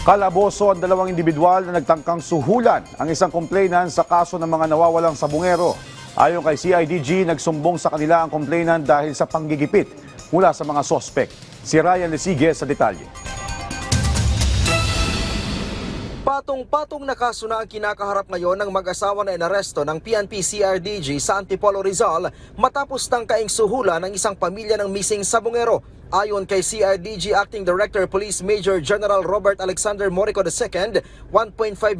Kalaboso ang dalawang individual na nagtangkang suhulan ang isang complainant sa kaso ng mga nawawalang sabungero. Ayon kay CIDG, nagsumbong sa kanila ang complainant dahil sa panggigipit mula sa mga sospek. Si Ryan Lesiges sa detalye. Patong-patong na kaso na ang kinakaharap ngayon ng mag-asawa na inaresto ng PNP-CRDG sa Antipolo, Rizal matapos tangkaing suhulan ng isang pamilya ng missing sabungero. Ayon kay CRDG Acting Director Police Major General Robert Alexander Morico II, 1.5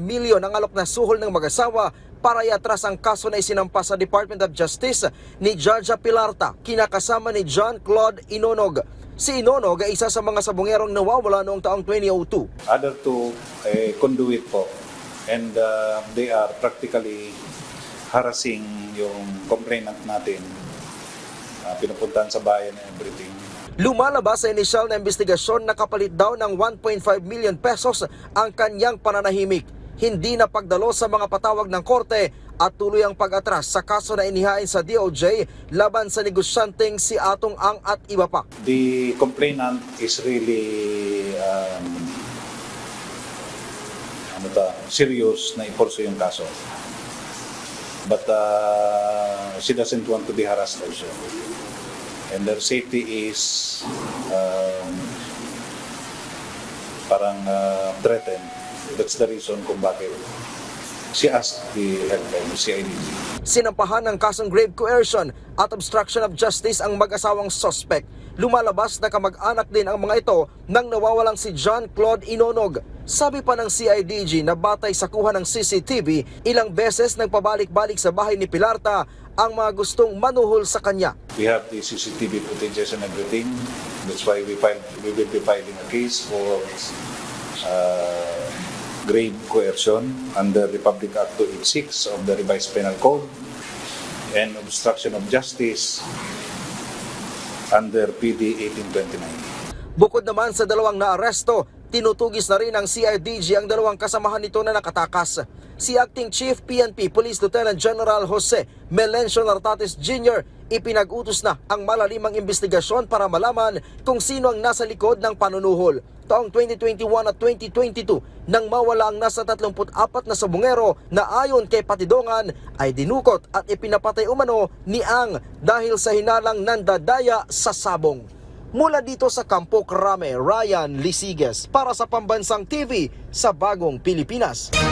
milyon ang alok na suhol ng mag-asawa para iatras ang kaso na isinampa sa Department of Justice ni Judge Pilarta, kinakasama ni John Claude Inonog. Si Inonog ay isa sa mga sabungerong nawawala noong taong 2002. Other two, conduit po. And they are practically harassing yung complainant natin. Pinupuntahan sa bayan and everything. Lumalabas sa inisyal na investigasyon na kapalit daw ng 1.5 million pesos ang kanyang pananahimik. Hindi na pagdalo sa mga patawag ng korte at tuloy ang pag-atras sa kaso na inihain sa DOJ laban sa negosyanteng si Atong Ang at iba pa. The complainant is really serious na iporso yung kaso. But she doesn't want to be harassed also. And their safety is parang threatened. That's the reason kung bakit she asked the helpline, CIDG. Sinampahan ng kasong grave coercion at obstruction of justice ang mag-asawang suspect. Lumalabas na kamag-anak din ang mga ito nang nawawalang si John Claude Inonog. Sabi pa ng CIDG na batay sa kuha ng CCTV, ilang beses nagpabalik-balik sa bahay ni Pilarta ang mga gustong manuhol sa kanya. We have the CCTV footages and everything. That's why we will be filing a case for grave coercion under Republic Act 286 of the Revised Penal Code and obstruction of justice under PD 1829. Bukod naman sa dalawang naaresto, tinutugis na rin ng CIDG ang dalawang kasamahan nito na nakatakas. Si Acting Chief PNP Police Lieutenant General Jose Melencio Nartates Jr. ipinag-utos na ang malalimang investigasyon para malaman kung sino ang nasa likod ng panunuhol. Taong 2021 at 2022 nang mawala ang nasa 34 na sabungero na ayon kay Patidongan ay dinukot at ipinapatay umano ni Ang dahil sa hinalang nandadaya sa sabong. Mula dito sa Campo Crame, Ryan Lesiges para sa Pambansang TV sa Bagong Pilipinas.